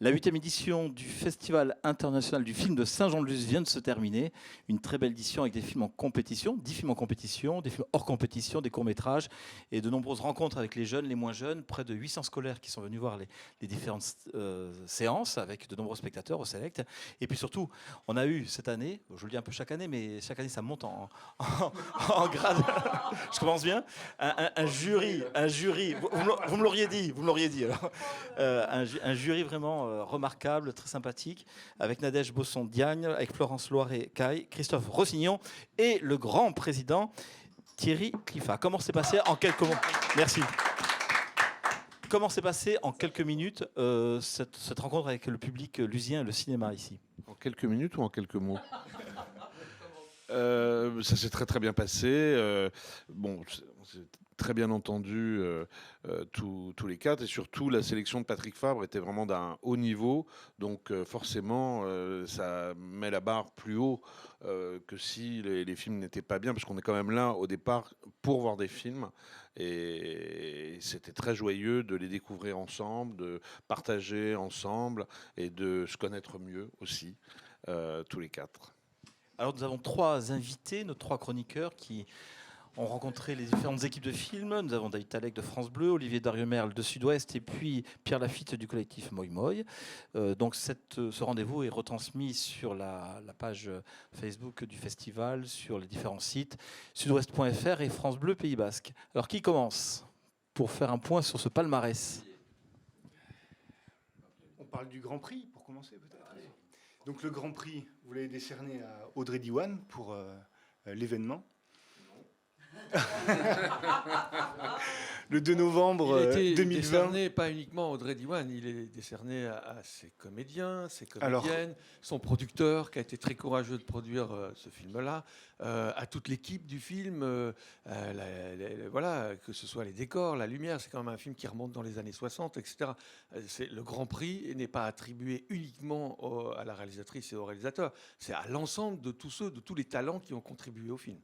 La 8e édition du Festival international du film de Saint-Jean-de-Luz vient de se terminer. Une très belle édition avec des films en compétition, 10 films en compétition, des films hors compétition, des courts-métrages et de nombreuses rencontres avec les jeunes, les moins jeunes. Près de 800 scolaires qui sont venus voir les différentes séances avec de nombreux spectateurs au Select. Et puis surtout, on a eu cette année, je le dis un peu chaque année, mais chaque année ça monte en grade. Je commence bien. Un jury. Vous me l'auriez dit alors. Un jury vraiment remarquable, très sympathique, avec Nadège Bosson-Diagne, avec Florence Loiret-Caille, Christophe Rossignon et le grand président Thierry Cliffat. Comment s'est passé en quelques mots? Merci. Comment s'est passé en quelques minutes cette rencontre avec le public lusien et le cinéma ici? En quelques minutes ou en quelques mots? Ça s'est très très bien passé. Bon, on s'est très bien entendu tous les quatre, et surtout la sélection de Patrick Fabre était vraiment d'un haut niveau, donc forcément ça met la barre plus haut que si les films n'étaient pas bien, parce qu'on est quand même là au départ pour voir des films, et c'était très joyeux de les découvrir ensemble, de partager ensemble et de se connaître mieux aussi, tous les quatre. Alors nous avons 3 invités, nos 3 chroniqueurs qui ont rencontré les différentes équipes de films. Nous avons David Talek de France Bleu, Olivier Darrieumerle de Sud-Ouest et puis Pierre Lafitte du collectif Moi Moi. Donc ce rendez-vous est retransmis sur la page Facebook du festival, sur les différents sites, sudouest.fr et France Bleu Pays Basque. Alors qui commence pour faire un point sur ce palmarès? On parle du Grand Prix pour commencer peut-être. Donc le Grand Prix, vous l'avez décerné à Audrey Diwan pour l'événement. Le 2 novembre 2020. Décerné pas uniquement à Audrey Diwan, il est décerné à ses comédiens, ses comédiennes, son producteur qui a été très courageux de produire ce film-là, à toute l'équipe du film, voilà, que ce soit les décors, la lumière, c'est quand même un film qui remonte dans les années 60, etc. Le Grand Prix n'est pas attribué uniquement à la réalisatrice et au réalisateur, c'est à l'ensemble de tous ceux, de tous les talents qui ont contribué au film.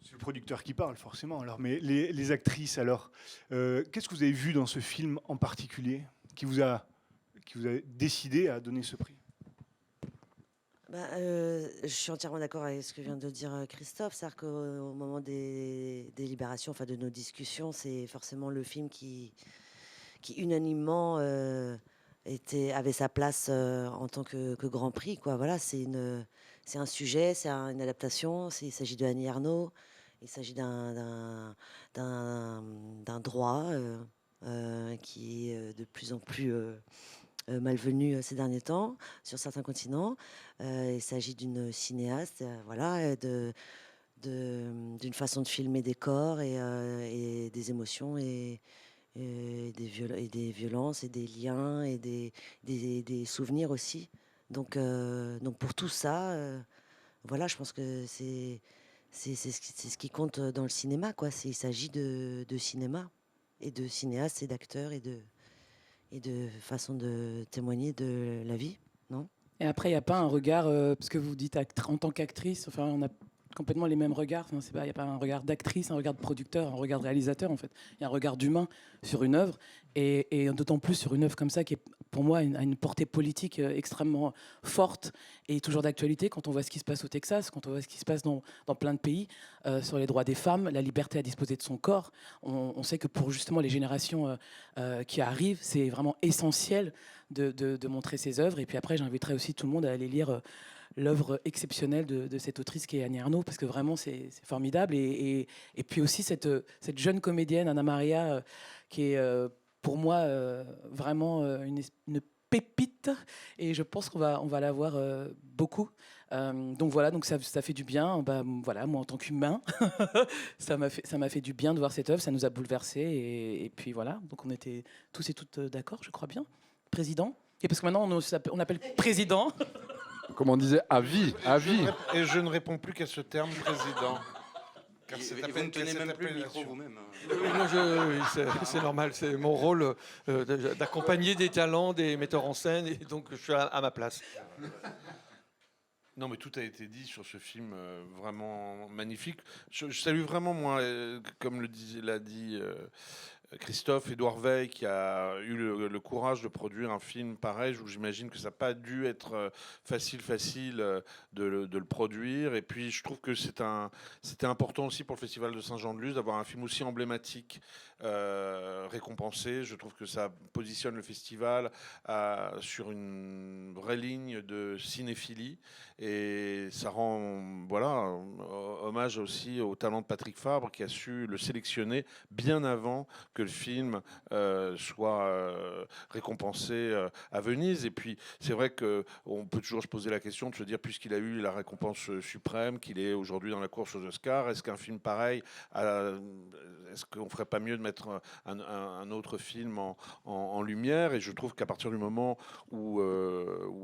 C'est le producteur qui parle, forcément. Alors, mais les actrices, alors, qu'est-ce que vous avez vu dans ce film en particulier qui vous a décidé à donner ce prix? Je suis entièrement d'accord avec ce que vient de dire Christophe. C'est-à-dire qu'au moment des délibérations, enfin de nos discussions, c'est forcément le film qui unanimement avait sa place en tant que Grand Prix, quoi. Voilà, c'est un sujet, c'est une adaptation. Il s'agit de Annie Ernaux. Il s'agit d'un droit qui est de plus en plus malvenu ces derniers temps sur certains continents. Il s'agit d'une cinéaste, voilà, d'une façon de filmer des corps et des émotions et des violences et des liens et des souvenirs aussi. Donc pour tout ça, voilà, je pense que c'est ce qui compte dans le cinéma, quoi. Il s'agit de cinéma et de cinéastes et d'acteurs et de façon de témoigner de la vie, non? Et après, il n'y a pas un regard, parce que vous dites en tant qu'actrice, enfin, on a complètement les mêmes regards. Enfin, il n'y a pas un regard d'actrice, un regard de producteur, un regard de réalisateur, en fait. Il y a un regard d'humain sur une œuvre, et d'autant plus sur une œuvre comme ça, qui est, pour moi, a une portée politique extrêmement forte et toujours d'actualité, quand on voit ce qui se passe au Texas, quand on voit ce qui se passe dans plein de pays, sur les droits des femmes, la liberté à disposer de son corps. On sait que pour justement les générations qui arrivent, c'est vraiment essentiel de montrer ces œuvres. Et puis après, j'inviterai aussi tout le monde à aller lire l'œuvre exceptionnelle de cette autrice qui est Annie Ernaux, parce que vraiment c'est formidable. Et puis aussi cette jeune comédienne Anna Maria, qui est pour moi vraiment une pépite, et je pense qu'on va la voir beaucoup. Donc voilà, donc ça fait du bien. Voilà, moi en tant qu'humain, ça m'a fait du bien de voir cette œuvre, ça nous a bouleversés, et puis voilà, donc on était tous et toutes d'accord, je crois bien. Président. Et parce que maintenant on appelle président. Comme on disait, à vie, à vie. Et je ne réponds plus qu'à ce terme, président. Car vous ne tenez même plus le micro vous-même. C'est normal, c'est mon rôle d'accompagner des talents, des metteurs en scène, et donc je suis à ma place. Non, mais tout a été dit sur ce film vraiment magnifique. Je salue vraiment, moi, comme l'a dit Christophe Édouard Veil qui a eu le courage de produire un film pareil, où j'imagine que ça n'a pas dû être facile de le produire. Et puis je trouve que c'était important aussi pour le Festival de Saint-Jean-de-Luz d'avoir un film aussi emblématique récompensé. Je trouve que ça positionne le festival sur une vraie ligne de cinéphilie et ça rend hommage aussi au talent de Patrick Fabre qui a su le sélectionner bien avant que le film soit récompensé à Venise. Et puis c'est vrai qu'on peut toujours se poser la question de se dire, puisqu'il a eu la récompense suprême, qu'il est aujourd'hui dans la course aux Oscars, est-ce qu'un film pareil, est-ce qu'on ne ferait pas mieux de mettre un autre film en lumière? Et je trouve qu'à partir du moment où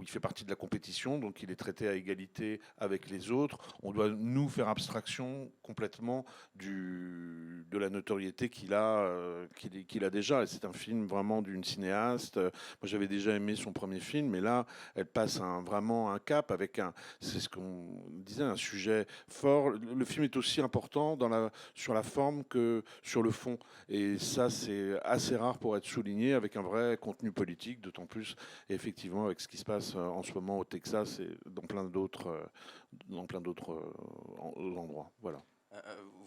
il fait partie de la compétition, donc il est traité à égalité avec les autres, on doit nous faire abstraction complètement de la notoriété qu'il a déjà. Et c'est un film vraiment d'une cinéaste. Moi, j'avais déjà aimé son premier film, mais là, elle passe vraiment un cap avec c'est ce qu'on disait, un sujet fort. Le film est aussi important sur la forme que sur le fond. Et ça, c'est assez rare pour être souligné avec un vrai contenu politique, d'autant plus, effectivement, avec ce qui se passe en ce moment au Texas et dans plein d'autres endroits. Voilà.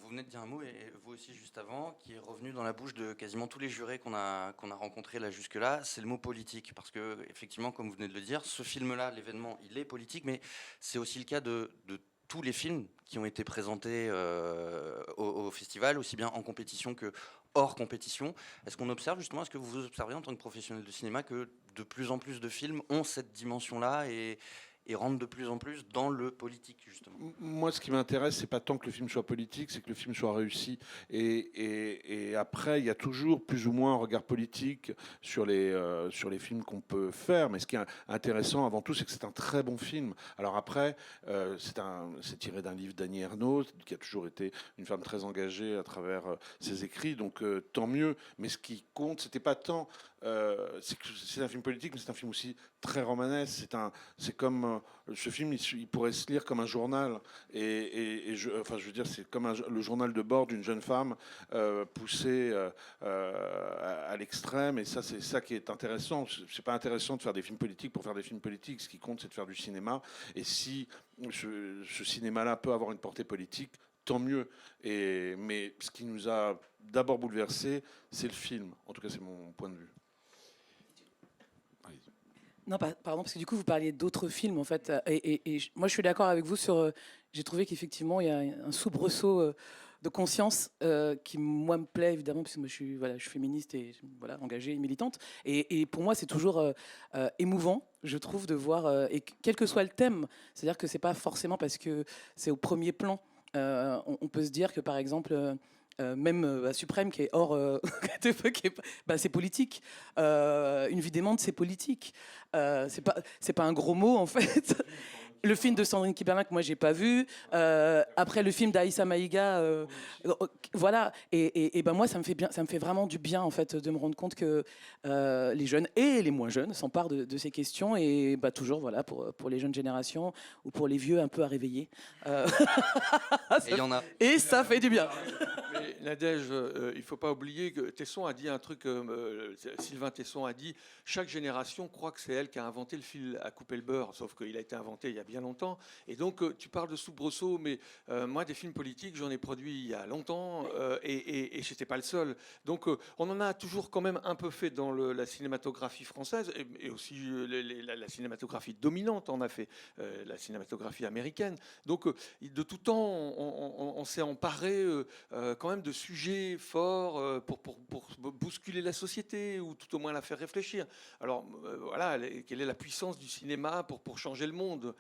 Vous venez de dire un mot, et vous aussi juste avant, qui est revenu dans la bouche de quasiment tous les jurés qu'on a rencontrés là jusque-là, c'est le mot politique. Parce que, effectivement, comme vous venez de le dire, ce film-là, l'événement, il est politique, mais c'est aussi le cas de tous les films qui ont été présentés au festival, aussi bien en compétition que hors compétition. Est-ce qu'on observe justement, est-ce que vous observez en tant que professionnel de cinéma que de plus en plus de films ont cette dimension-là et rentrent de plus en plus dans le politique, justement? Moi, ce qui m'intéresse, c'est pas tant que le film soit politique, c'est que le film soit réussi. Et après, il y a toujours plus ou moins un regard politique sur les films qu'on peut faire. Mais ce qui est intéressant avant tout, c'est que c'est un très bon film. Alors après, c'est tiré d'un livre d'Annie Ernaux, qui a toujours été une femme très engagée à travers ses écrits. Donc tant mieux. Mais ce qui compte, c'était pas tant... c'est un film politique, mais c'est un film aussi très romanesque. C'est comme ce film, il pourrait se lire comme un journal. Je veux dire, c'est comme le journal de bord d'une jeune femme poussée à l'extrême. Et ça, c'est ça qui est intéressant. C'est pas intéressant de faire des films politiques pour faire des films politiques. Ce qui compte, c'est de faire du cinéma. Et si ce cinéma-là peut avoir une portée politique, tant mieux. Mais ce qui nous a d'abord bouleversé, c'est le film. En tout cas, c'est mon point de vue. Non, pardon, parce que du coup, vous parliez d'autres films, en fait. Et moi, je suis d'accord avec vous sur... j'ai trouvé qu'effectivement, il y a un soubresaut de conscience qui, moi, me plaît, évidemment, puisque moi, je suis féministe et engagée et militante. Et pour moi, c'est toujours émouvant, je trouve, de voir... et quel que soit le thème, c'est-à-dire que c'est pas forcément parce que c'est au premier plan. On peut se dire que, par exemple... même Suprême qui est hors c'est politique, Une vie d'aimante c'est politique, c'est pas un gros mot en fait. Le film de Sandrine Kiberlin que moi j'ai pas vu, après le film d'Aïssa Maïga, voilà, et ben moi ça me fait vraiment du bien en fait de me rendre compte que les jeunes et les moins jeunes s'emparent de ces questions, et bah, toujours voilà pour les jeunes générations ou pour les vieux un peu à réveiller, et il y en a, et ça fait du bien. Mais Nadège, il ne faut pas oublier que Tesson a dit un truc, Sylvain Tesson a dit, chaque génération croit que c'est elle qui a inventé le fil à couper le beurre, sauf qu'il a été inventé il y a bien longtemps. Et donc, tu parles de soubresaut, mais moi, des films politiques, j'en ai produit il y a longtemps, et je n'étais pas le seul. Donc, on en a toujours quand même un peu fait dans la cinématographie française, et aussi la cinématographie dominante en a fait, la cinématographie américaine. Donc, de tout temps, on s'est emparé quand même de sujets forts pour bousculer la société, ou tout au moins la faire réfléchir. Alors voilà, quelle est la puissance du cinéma pour changer le monde?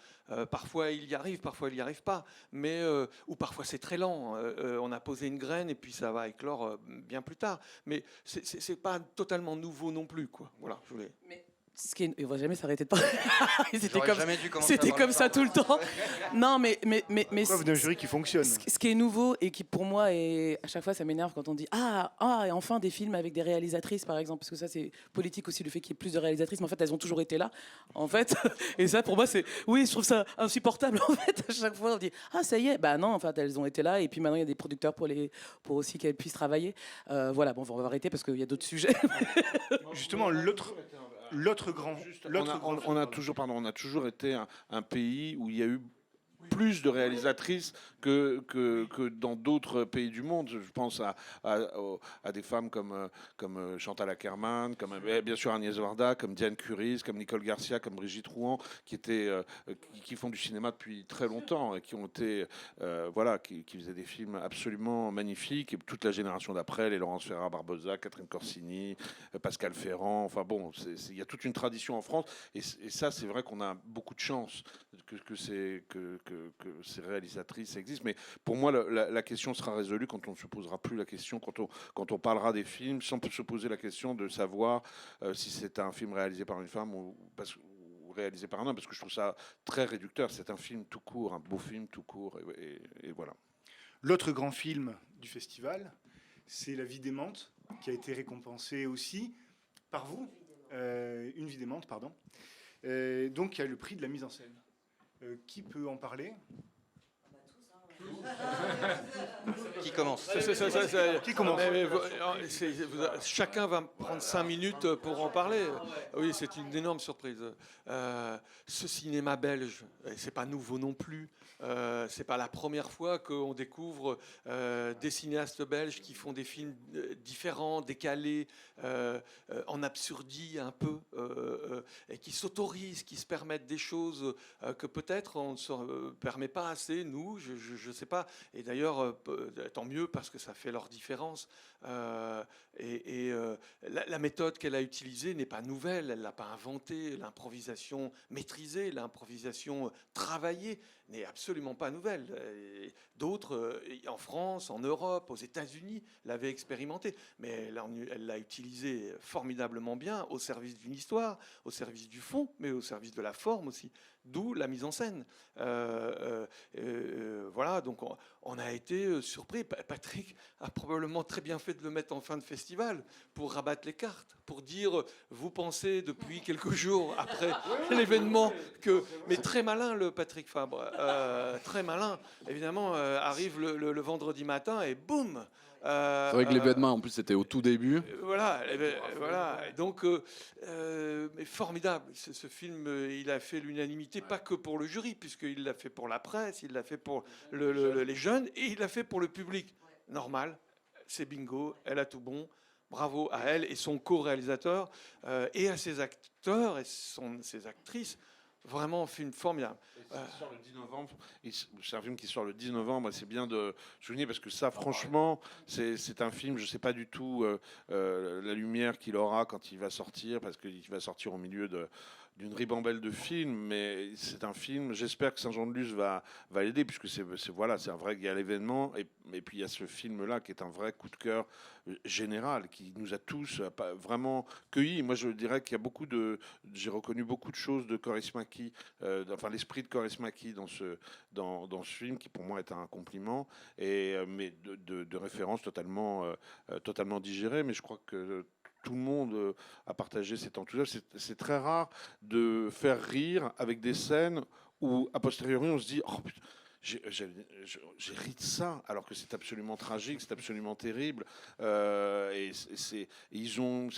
Parfois il y arrive, parfois il n'y arrive pas, mais ou parfois c'est très lent. On a posé une graine et puis ça va éclore bien plus tard. Mais c'est pas totalement nouveau non plus, quoi. Voilà, je voulais. Mais il va jamais s'arrêter de parler. J'aurais jamais dû commencer à C'était parler comme ça tout le temps. Non, mais Preuve d'un jury qui fonctionne. ce qui est nouveau et qui pour moi est à chaque fois ça m'énerve quand on dit et enfin des films avec des réalisatrices par exemple, parce que ça c'est politique aussi le fait qu'il y ait plus de réalisatrices, mais en fait elles ont toujours été là en fait. Et ça pour moi je trouve ça insupportable en fait. À chaque fois on dit ça y est, bah non en fait elles ont été là et puis maintenant il y a des producteurs pour aussi qu'elles puissent travailler. Voilà, bon on va arrêter parce qu'il y a d'autres sujets. Justement, l'autre grand On a toujours été un pays où il y a eu plus de réalisatrices que dans d'autres pays du monde. Je pense à des femmes comme Chantal Akerman, comme bien sûr Agnès Varda, comme Diane Curis, comme Nicole Garcia, comme Brigitte Rouen, qui font du cinéma depuis très longtemps et qui ont été qui faisaient des films absolument magnifiques. Et toute la génération d'après, les Laurence Ferrara Barbosa, Catherine Corsini, Pascal Ferrand. Enfin bon, il y a toute une tradition en France et ça, c'est vrai qu'on a beaucoup de chance que ces réalisatrices existent. Mais pour moi, la question sera résolue quand on ne se posera plus la question, quand on parlera des films, sans se poser la question de savoir si c'est un film réalisé par une femme ou réalisé par un homme, parce que je trouve ça très réducteur. C'est un film tout court, un beau film tout court, et voilà. L'autre grand film du festival, c'est La vie d'aimante, qui a été récompensé aussi par vous. Une vie d'aimante, pardon. Donc il y a le prix de la mise en scène. Qui peut en parler? Qui commence? Qui commence? Chacun va prendre 5 minutes pour en parler. Oui, c'est une énorme surprise. Ce cinéma belge, c'est pas nouveau non plus. C'est pas la première fois qu'on découvre des cinéastes belges qui font des films différents, décalés, en absurdie un peu, et qui s'autorisent, qui se permettent des choses que peut-être on ne se permet pas assez, nous, je sais pas. Et d'ailleurs, tant mieux parce que ça fait leur différence. La méthode qu'elle a utilisée n'est pas nouvelle, elle l'a pas inventée. L'improvisation maîtrisée, l'improvisation travaillée n'est absolument pas nouvelle. D'autres, en France, en Europe, aux États-Unis, l'avaient expérimentée. Mais elle l'a utilisée formidablement bien au service d'une histoire, au service du fond, mais au service de la forme aussi. D'où la mise en scène. Voilà, donc on a été surpris. Patrick a probablement très bien fait de le mettre en fin de festival pour rabattre les cartes, pour dire, vous pensez depuis quelques jours après l'événement que... Mais très malin le Patrick Fabre, très malin. Évidemment, arrive le vendredi matin et boum. C'est vrai que l'événement, en plus, c'était au tout début. Voilà. Donc, mais formidable. Ce film, il a fait l'unanimité, pas que pour le jury, puisqu'il l'a fait pour la presse, il l'a fait pour les jeunes, et il l'a fait pour le public. Normal, c'est bingo, elle a tout bon. Bravo à elle et son co-réalisateur, et à ses acteurs et ses actrices. Vraiment un film formidable. Sort le 10 novembre. C'est un film qui sort le 10 novembre. C'est bien de souligner parce que ça, franchement, c'est un film. Je ne sais pas du tout la lumière qu'il aura quand il va sortir, parce qu'il va sortir au milieu d'une ribambelle de films. Mais c'est un film. J'espère que Saint-Jean-de-Luz va l'aider, puisque c'est un vrai. Il y a l'événement et puis il y a ce film-là qui est un vrai coup de cœur général, qui nous a tous vraiment cueillis. Moi, je dirais qu'il y a j'ai reconnu beaucoup de choses de Kaurismäki, l'esprit de Kaurismäki dans ce film, qui pour moi est un compliment, mais de références totalement digérées. Mais je crois que tout le monde a partagé cet enthousiasme. C'est très rare de faire rire avec des scènes où, a posteriori, on se dit « Oh putain, j'ai ri de ça », alors que c'est absolument tragique, c'est absolument terrible. C'est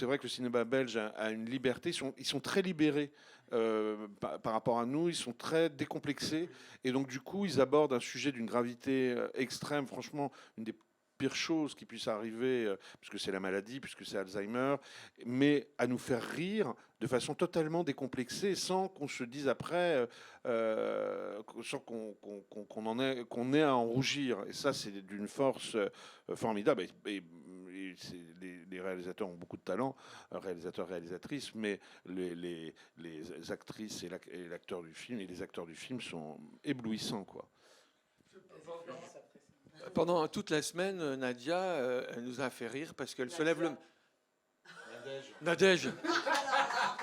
vrai que le cinéma belge a une liberté, ils sont très libérés par rapport à nous, ils sont très décomplexés, et donc du coup ils abordent un sujet d'une gravité extrême, franchement une des pires choses qui puisse arriver, puisque c'est la maladie, puisque c'est Alzheimer, mais à nous faire rire de façon totalement décomplexée, sans qu'on se dise après, sans qu'on ait à en rougir. Et ça, c'est d'une force formidable. Et les réalisateurs ont beaucoup de talent, réalisateurs, réalisatrices, mais les actrices et l'acteur du film, et les acteurs du film sont éblouissants, quoi. Pendant toute la semaine, Nadia elle nous a fait rire parce qu'elle se lève le... Nadège.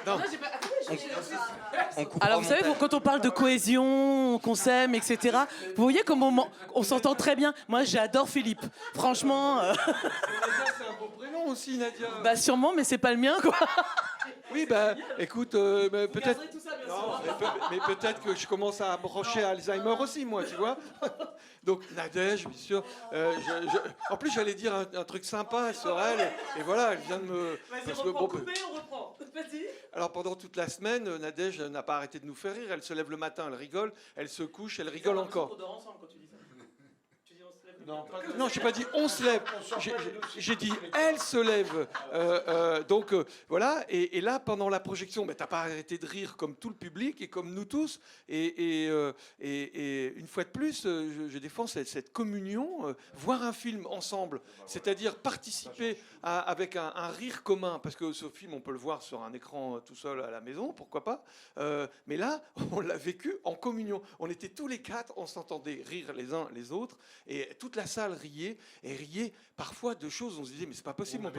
Non. Alors vous savez, quand on parle de cohésion, qu'on s'aime, etc., vous voyez comment on s'entend très bien. Moi, j'adore Philippe. Franchement, Nadia, c'est un beau prénom aussi, Nadia. bah sûrement, mais c'est pas le mien, quoi. Oui, bah écoute, mais peut-être. Non, mais peut-être que je commence à brocher à Alzheimer aussi, moi, tu vois. Donc Nadège, bien sûr. En plus, j'allais dire un truc sympa sur elle, et voilà, elle vient de me. Parce que, bon, on reprend. Vas-y. alors pendant toute la semaine, Nadège n'a pas arrêté de nous faire rire. Elle se lève le matin, elle rigole, elle se couche, elle rigole encore. Non, je n'ai pas dit on se lève. J'ai dit elle se lève. Donc voilà. Et là, pendant la projection, tu n'as pas arrêté de rire comme tout le public et comme nous tous. Et une fois de plus, je défends cette communion, voir un film ensemble, c'est-à-dire participer avec un rire commun, parce que ce film, on peut le voir sur un écran tout seul à la maison, pourquoi pas. Mais là, on l'a vécu en communion. On était tous les quatre, on s'entendait rire les uns les autres, et toute la salle riait, et riait parfois de choses, on se disait, mais c'est pas possible,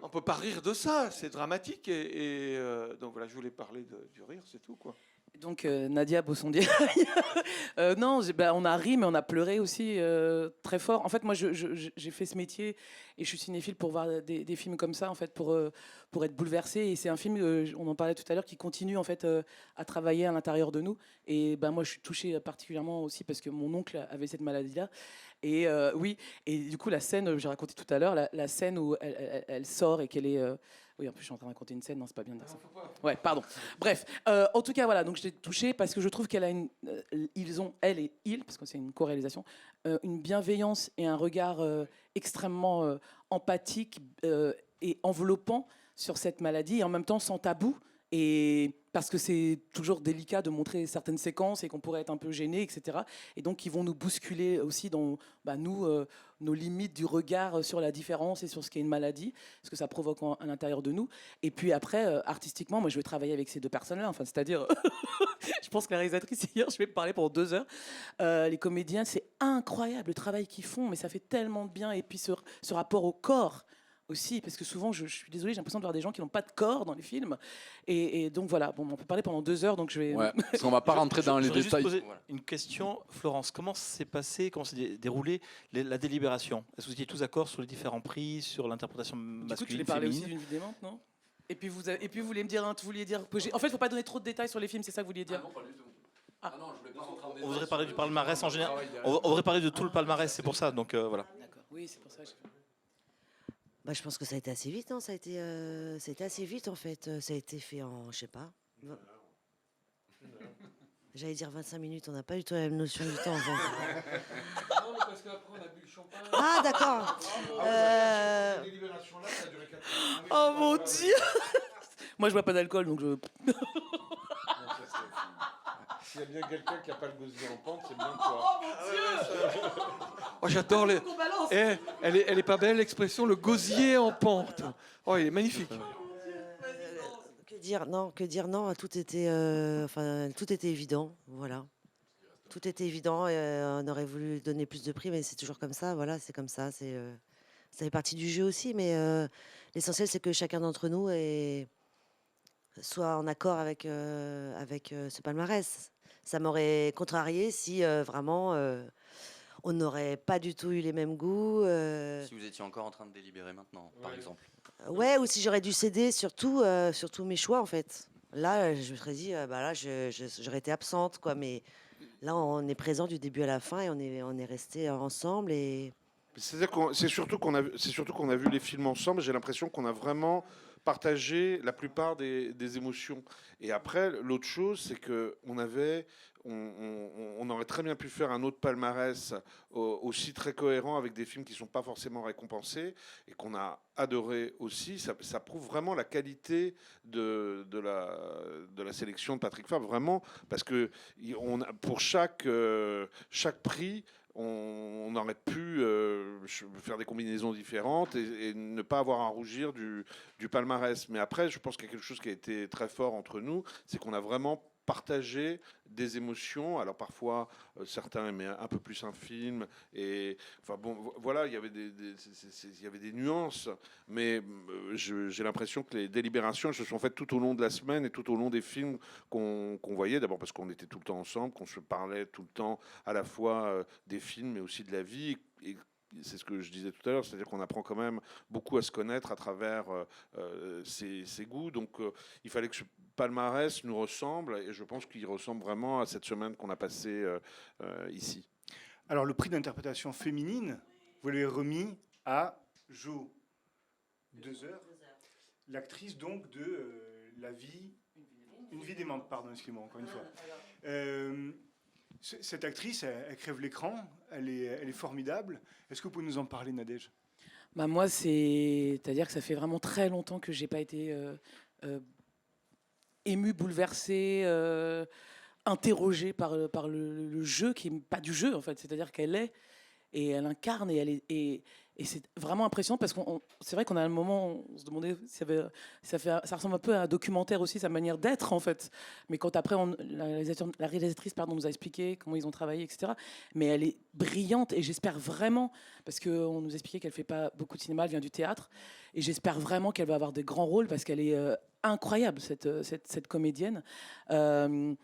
on peut pas rire de ça, c'est dramatique. Donc voilà, je voulais parler du rire, c'est tout, quoi. Donc Nadia Bossondier. Non, on a ri, mais on a pleuré aussi très fort. En fait, moi, j'ai fait ce métier et je suis cinéphile pour voir des films comme ça, en fait, pour être bouleversé. Et c'est un film, on en parlait tout à l'heure, qui continue en fait à travailler à l'intérieur de nous. Et moi, je suis touchée particulièrement aussi parce que mon oncle avait cette maladie-là. Et oui, et du coup, la scène, j'ai raconté tout à l'heure, la scène où elle sort et qu'elle est... Oui, en plus, je suis en train de raconter une scène, non, c'est pas bien de dire ça. Ouais, pardon. Bref, en tout cas, voilà, donc j'étais touchée parce que je trouve qu'elle a elle et il, parce que c'est une co-réalisation, une bienveillance et un regard extrêmement empathique et enveloppant sur cette maladie, et en même temps sans tabou. Et parce que c'est toujours délicat de montrer certaines séquences et qu'on pourrait être un peu gêné, etc. Et donc, ils vont nous bousculer aussi dans nos limites du regard sur la différence et sur ce qu'est une maladie, ce que ça provoque à l'intérieur de nous. Et puis après, artistiquement, moi, je vais travailler avec ces deux personnes-là. Enfin, c'est-à-dire, je pense que la réalisatrice, hier, je vais parler pendant 2 heures. Les comédiens, c'est incroyable le travail qu'ils font, mais ça fait tellement de bien. Et puis, ce rapport au corps aussi, parce que souvent, je suis désolée, j'ai l'impression de voir des gens qui n'ont pas de corps dans les films. Et donc voilà, bon, on peut parler pendant 2 heures, donc je vais... Ouais, parce qu'on va pas rentrer dans les J'aurais détails. juste poser une question, Florence. Comment s'est passé, comment s'est déroulée la délibération? Est-ce que vous étiez tous d'accord sur les différents prix, sur l'interprétation Du coup, tu masculine, voulais parler aussi féminine? d'une vidémente, non? Et puis vous vouliez me dire, vous vouliez dire que en fait, faut pas donner trop de détails sur les films, c'est ça que vous vouliez dire? non, pas du tout. Ah non, je voulais pas rentrer en détail. On voudrait parler du palmarès en général. On voudrait parler de tout le palmarès, c'est pour ça. Donc voilà. D'accord. Oui, c'est pour ça. Bah, je pense que ça a été assez vite, hein. Ça a été assez vite en fait. Ça a été fait en, je sais pas. J'allais dire 25 minutes, on n'a pas du tout la même notion du temps. En fait. Non, mais parce qu'après, on a bu le champagne. Ah d'accord. Oh mon Dieu. Moi, je bois pas d'alcool, donc je... S'il y a bien quelqu'un qui n'a pas le gosier en pente, c'est bien toi. Oh, j'adore les... elle est pas belle l'expression, le gosier en pente. Oh, il est magnifique. Que dire non, tout était évident, voilà. Tout était évident, on aurait voulu donner plus de prix, mais c'est toujours comme ça, voilà, c'est comme ça, ça fait partie du jeu aussi, mais l'essentiel c'est que chacun d'entre nous soit en accord avec ce palmarès. Ça m'aurait contrarié si vraiment on n'aurait pas du tout eu les mêmes goûts. Si vous étiez encore en train de délibérer maintenant, par exemple. Ouais, ou si j'aurais dû céder sur tous mes choix en fait. Là, je me serais dit, là, j'aurais été absente, quoi. Mais là, on est présent du début à la fin et on est restés ensemble. Et C'est surtout qu'on a vu les films ensemble. J'ai l'impression qu'on a vraiment partagé la plupart des émotions. Et après, l'autre chose, c'est que on aurait très bien pu faire un autre palmarès aussi très cohérent avec des films qui ne sont pas forcément récompensés et qu'on a adoré aussi. Ça prouve vraiment la qualité de la sélection de Patrick Fabre, vraiment, parce que pour chaque prix, on aurait pu faire des combinaisons différentes et ne pas avoir à rougir du palmarès. Mais après, je pense qu'il y a quelque chose qui a été très fort entre nous, c'est qu'on a vraiment partager des émotions. Alors parfois, certains aimaient un peu plus un film. Et enfin bon, voilà, il y avait il y avait des nuances. Mais j'ai l'impression que les délibérations elles se sont faites tout au long de la semaine et tout au long des films qu'on voyait. D'abord parce qu'on était tout le temps ensemble, qu'on se parlait tout le temps à la fois des films mais aussi de la vie. Et c'est ce que je disais tout à l'heure, c'est-à-dire qu'on apprend quand même beaucoup à se connaître à travers ses goûts. Donc il fallait que ce palmarès nous ressemble, et je pense qu'il ressemble vraiment à cette semaine qu'on a passée ici. Alors, le prix d'interprétation féminine, vous l'avez remis à Jo 2 heures, l'actrice donc de La vie... Une vie d'aimante, pardon, excusez-moi, encore une fois. Cette actrice, elle crève l'écran, elle est formidable. Est-ce que vous pouvez nous en parler, Nadège? Bah moi, c'est-à-dire que ça fait vraiment très longtemps que j'ai pas été émue, bouleversée, interrogée par le jeu qui n'est pas du jeu en fait. C'est-à-dire qu'elle est et elle incarne et c'est vraiment impressionnant parce que c'est vrai qu'on a un moment où on se demandait si ça ressemble un peu à un documentaire aussi, sa manière d'être en fait. Mais quand après la réalisatrice nous a expliqué comment ils ont travaillé, etc. Mais elle est brillante et j'espère vraiment, parce qu'on nous expliquait qu'elle fait pas beaucoup de cinéma, elle vient du théâtre, et j'espère vraiment qu'elle va avoir des grands rôles parce qu'elle est incroyable cette comédienne. On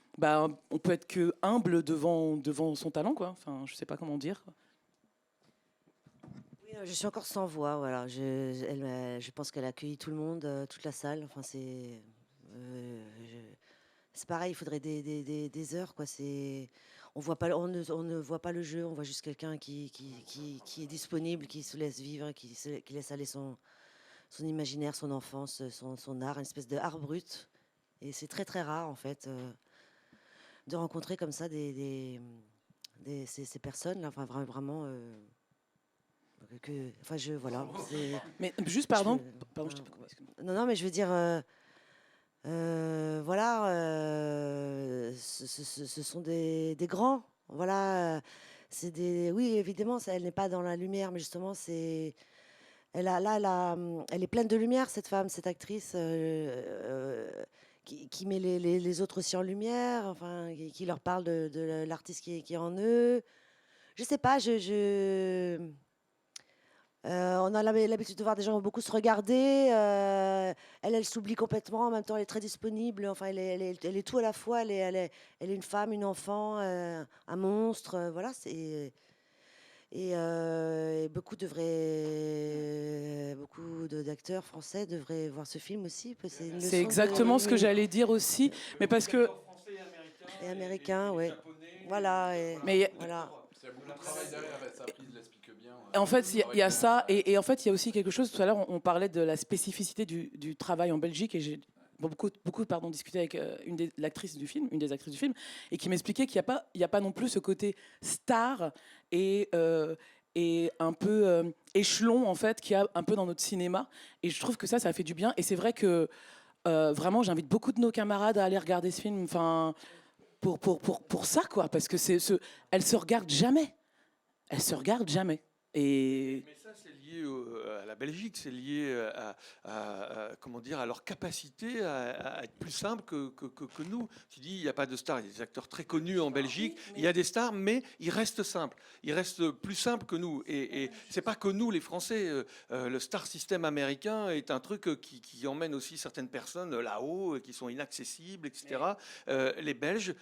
peut être que humble devant son talent quoi. Enfin, je sais pas comment dire. Je suis encore sans voix, voilà. Je pense qu'elle a accueilli tout le monde, toute la salle. Enfin, c'est pareil, il faudrait des heures, quoi. On ne voit pas le jeu, on voit juste quelqu'un qui est disponible, qui se laisse vivre, qui laisse aller son imaginaire, son enfance, son art, une espèce de art brut. Et c'est très très rare, en fait, de rencontrer comme ça ces personnes, là, enfin, vraiment. Voilà. Mais juste, pardon, je t'ai pas compris, excuse-moi. Non, mais je veux dire, voilà, ce sont des grands, voilà. Oui, évidemment, elle n'est pas dans la lumière, mais justement, elle est pleine de lumière, cette femme, cette actrice, qui met les autres aussi en lumière, enfin, qui leur parle de l'artiste qui est en eux. Je sais pas, on a l'habitude de voir des gens beaucoup se regarder. Elle s'oublie complètement. En même temps, elle est très disponible. Enfin, elle est tout à la fois. Elle est une femme, une enfant, un monstre. Voilà. Beaucoup d'acteurs français devraient voir ce film aussi. C'est exactement ce que j'allais dire aussi. Mais parce que. Et américain, oui. Voilà. Mais voilà. Il y a beaucoup de travail derrière, sa prise l'explique bien. En fait, il y a ça, et en fait, il y a aussi quelque chose. Tout à l'heure, on parlait de la spécificité du travail en Belgique, et j'ai beaucoup discuté avec une des actrices du film, et qui m'expliquait qu'il n'y a pas non plus ce côté star et un peu échelon en fait qu'il y a un peu dans notre cinéma. Et je trouve que ça fait du bien. Et c'est vrai que vraiment, j'invite beaucoup de nos camarades à aller regarder ce film. Enfin. Pour ça, quoi, parce que elle se regarde jamais. Elle se regarde jamais. Et mais ça, c'est lié à la Belgique, c'est lié comment dire, à leur capacité à être plus simple que nous. Tu dis, il n'y a pas de stars, il y a des acteurs très connus en Belgique, il y a des stars, mais ils restent simples. Ils restent plus simples que nous. Et c'est pas que nous, les Français. Le star system américain est un truc qui emmène aussi certaines personnes là-haut, qui sont inaccessibles, etc. Les Belges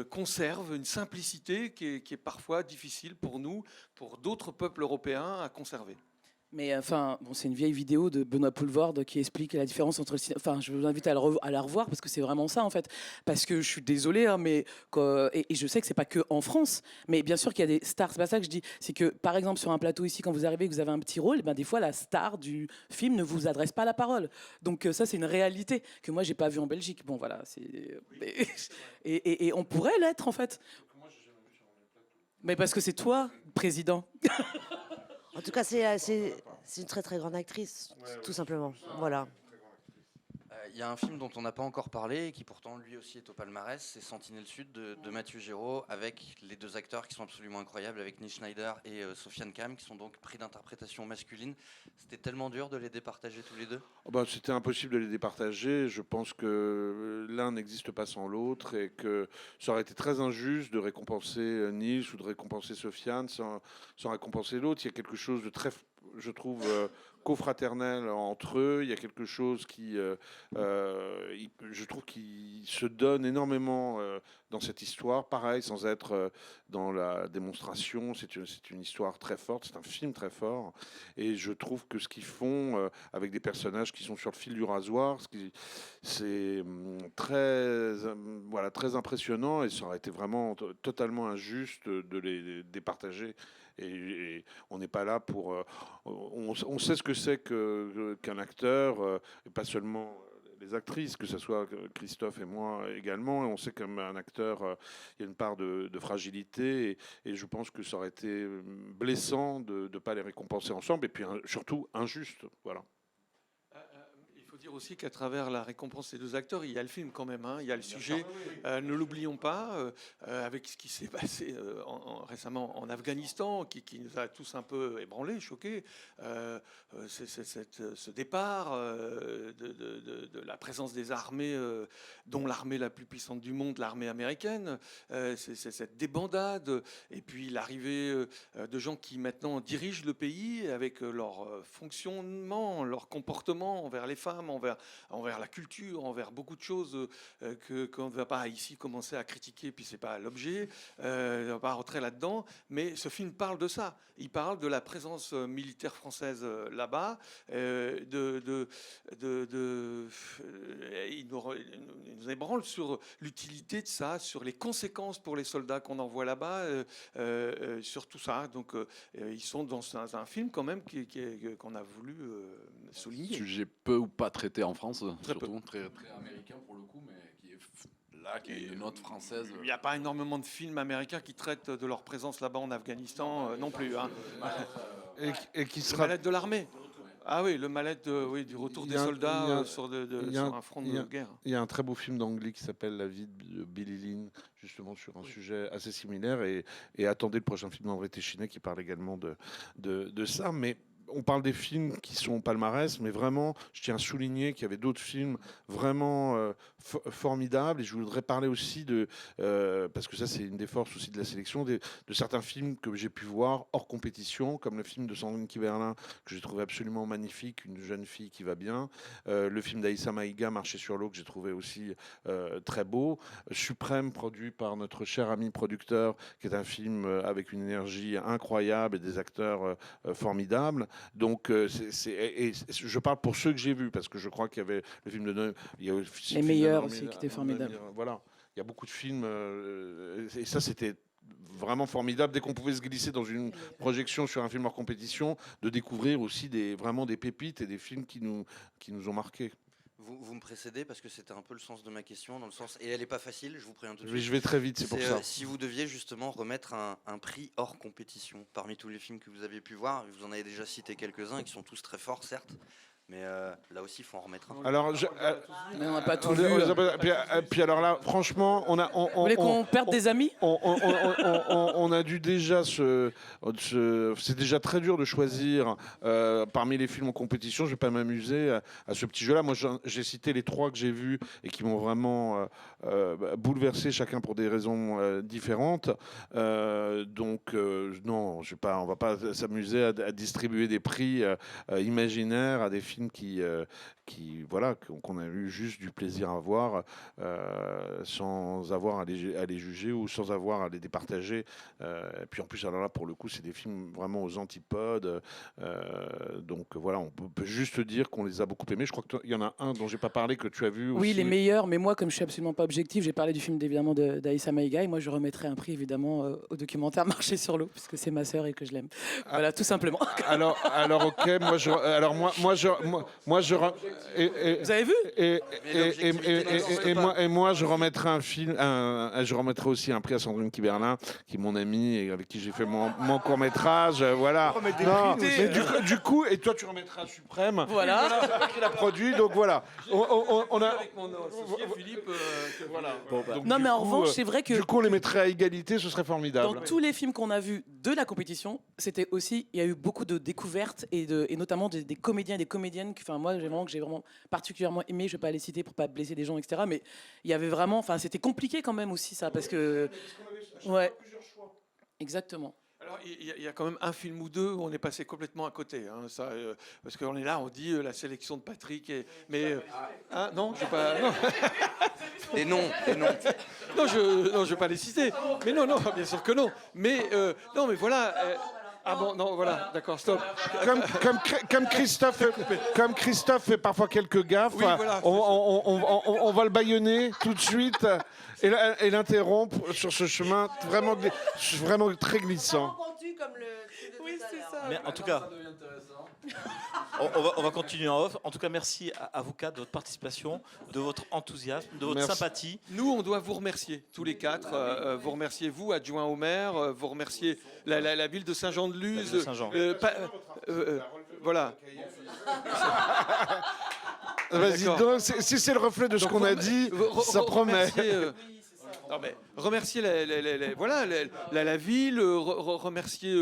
conservent une simplicité qui est parfois difficile pour nous, pour d'autres peuples européens à conserver. Mais enfin, bon, c'est une vieille vidéo de Benoît Poelvoorde qui explique la différence entre le cinéma. Enfin, je vous invite à la revoir parce que c'est vraiment ça en fait. Parce que je suis désolée, hein, mais et je sais que c'est pas que en France, mais bien sûr qu'il y a des stars. C'est pas ça que je dis. C'est que par exemple sur un plateau ici, quand vous arrivez, que vous avez un petit rôle, ben des fois la star du film ne vous adresse pas la parole. Donc ça, c'est une réalité que moi j'ai pas vue en Belgique. Bon voilà, et on pourrait l'être en fait. Mais parce que c'est toi, président. En tout cas, c'est une très très grande actrice, tout simplement. Voilà. Il y a un film dont on n'a pas encore parlé et qui pourtant lui aussi est au palmarès, c'est Sentinelle Sud de Mathieu Géraud, avec les deux acteurs qui sont absolument incroyables, avec Nils Schneider et Sofiane Kam, qui sont donc pris d'interprétation masculine. C'était tellement dur de les départager tous les deux. C'était impossible de les départager. Je pense que l'un n'existe pas sans l'autre et que ça aurait été très injuste de récompenser Nils ou de récompenser Sofiane sans récompenser l'autre. Il y a quelque chose de très, je trouve, co-fraternel entre eux. Il y a quelque chose qui, je trouve, qui se donne énormément dans cette histoire. Pareil, sans être dans la démonstration, c'est une histoire très forte, c'est un film très fort. Et je trouve que ce qu'ils font avec des personnages qui sont sur le fil du rasoir, c'est très, voilà, très impressionnant et ça aurait été vraiment totalement injuste de les départager. Et on n'est pas là pour... on sait ce que c'est qu'un acteur, et pas seulement les actrices, que ce soit Christophe et moi également. Et on sait qu'un acteur, il y a une part de fragilité. Et je pense que ça aurait été blessant de ne pas les récompenser ensemble. Et puis surtout injuste. Voilà. Il faut dire aussi qu'à travers la récompense des deux acteurs, il y a le film quand même, il y a le sujet, ne l'oublions pas, avec ce qui s'est passé récemment en Afghanistan, qui nous a tous un peu ébranlés, choqués, ce départ de la présence des armées, dont l'armée la plus puissante du monde, l'armée américaine, c'est cette débandade, et puis l'arrivée de gens qui maintenant dirigent le pays avec leur fonctionnement, leur comportement envers les femmes, envers la culture, envers beaucoup de choses qu'on ne va pas ici commencer à critiquer, puis c'est pas l'objet, on ne va pas rentrer là-dedans, mais ce film parle de ça. Il parle de la présence militaire française là-bas, il nous ébranle sur l'utilité de ça, sur les conséquences pour les soldats qu'on envoie là-bas, sur tout ça. Donc ils sont dans un film quand même qu'on a voulu souligner. Sujet peu ou pas traité en France, Très surtout très américain pour le coup, mais qui est là, qui est une note française. Il n'y a pas énormément de films américains qui traitent de leur présence là-bas en Afghanistan non plus. Et qui Le sera... mal-être de l'armée. Ah oui, le mal-être du retour des soldats sur un front de guerre. Il y a un très beau film d'anglais qui s'appelle La vie de Billy Lynn, justement sur un sujet assez similaire. Et attendez le prochain film d'André Téchiné qui parle également de ça. Mais on parle des films qui sont au palmarès, mais vraiment, je tiens à souligner qu'il y avait d'autres films vraiment formidables. Et je voudrais parler aussi parce que ça, c'est une des forces aussi de la sélection, de certains films que j'ai pu voir hors compétition, comme le film de Sandrine Kiberlin, que j'ai trouvé absolument magnifique, Une jeune fille qui va bien. Le film d'Aïssa Maïga, Marcher sur l'eau, que j'ai trouvé aussi très beau. Suprême, produit par notre cher ami producteur, qui est un film avec une énergie incroyable et des acteurs formidables. Donc, je parle pour ceux que j'ai vus, parce que je crois qu'il y avait le film de... Il y a aussi Les meilleurs aussi, qui étaient formidables. Voilà, il y a beaucoup de films, et ça, c'était vraiment formidable, dès qu'on pouvait se glisser dans une projection sur un film hors compétition, de découvrir aussi vraiment des pépites et des films qui nous ont marqués. Vous me précédez parce que c'était un peu le sens de ma question, dans le sens, et elle n'est pas facile, je vous préviens tout de Mais suite. je vais très vite, c'est pour ça. Si vous deviez justement remettre un prix hors compétition, parmi tous les films que vous avez pu voir, vous en avez déjà cité quelques-uns qui sont tous très forts, certes, mais là aussi, il faut en remettre un. Alors, Mais on n'a pas tout vu. puis alors là, franchement, Vous voulez qu'on perde des amis? on a dû déjà c'est déjà très dur de choisir parmi les films en compétition. Je vais pas m'amuser à ce petit jeu-là. Moi, j'ai cité les 3 que j'ai vus et qui m'ont vraiment bouleversé, chacun pour des raisons différentes. Donc, non, on va pas s'amuser à distribuer des prix imaginaires à des films voilà, qu'on a eu juste du plaisir à voir sans avoir à les juger ou sans avoir à les départager. Et puis en plus, alors là, pour le coup, c'est des films vraiment aux antipodes. Donc voilà, on peut juste dire qu'on les a beaucoup aimés. Je crois qu'il y en a un dont j'ai pas parlé, que tu as vu aussi. Oui, les meilleurs, mais moi, comme je suis absolument pas objectif, j'ai parlé du film évidemment d'Aïssa Maïga, et moi, je remettrai un prix évidemment au documentaire Marcher sur l'eau, parce que c'est ma sœur et que je l'aime. Voilà, tout simplement. Alors ok, moi, je Vous avez vu? Et moi, je remettrai un film, je remettrai aussi un prix à Sandrine Kiberlin, qui est mon amie et avec qui j'ai fait mon court métrage. Voilà. Non, mais du coup, et toi, tu remettras Suprême. Voilà. Qui l'a produit, donc voilà. On a. Avec mon associé Philippe. Voilà. Donc, Non, mais en revanche, c'est vrai que Du coup, on les mettrait à égalité, ce serait formidable. dans tous les films qu'on a vus de la compétition, c'était aussi, il y a eu beaucoup de découvertes et notamment des comédiens et des comédiennes que, moi, que j'ai vraiment particulièrement aimé. Je vais pas les citer pour pas blesser des gens, etc. Mais il y avait vraiment, c'était compliqué quand même aussi ça, parce que ouais, exactement. Alors, il y a quand même un film ou deux où on est passé complètement à côté. Parce qu'on est là, on dit la sélection de Patrick. Non, je ne vais pas. Non. Et non. Non, je vais pas les citer. Mais non, bien sûr que non. Mais non, mais voilà. Ah bon, non, voilà, d'accord, stop. Comme Christophe fait parfois quelques gaffes, Oui, voilà, on va le bâillonner tout de suite et l'interrompre sur ce chemin vraiment très glissant. Oui, c'est ça. Mais en tout cas, on va continuer en off. En tout cas, merci à vous quatre de votre participation, de votre enthousiasme, de votre sympathie. Nous, on doit vous remercier, tous les quatre. Vous remerciez, vous, adjoint au maire. Vous remerciez la ville de Saint-Jean-de-Luz. Voilà. Vas-y, donc, si c'est le reflet de ce qu'on a dit, ça promet. Remercier la ville, remercier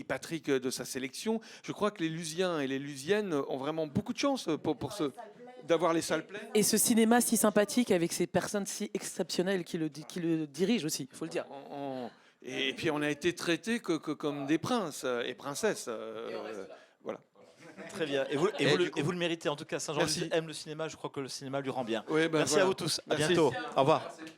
Patrick de sa sélection. Je crois que les Lusiens et les Lusiennes ont vraiment beaucoup de chance d'avoir les salles pleines. Et ce cinéma si sympathique avec ces personnes si exceptionnelles qui le dirigent aussi, il faut le dire. Et puis on a été traités comme des princes et princesses. Voilà. Très bien. Et vous le méritez. En tout cas, Saint-Jean aime le cinéma. Je crois que le cinéma lui rend bien. Oui, merci à vous tous. À bientôt. Au revoir. Merci.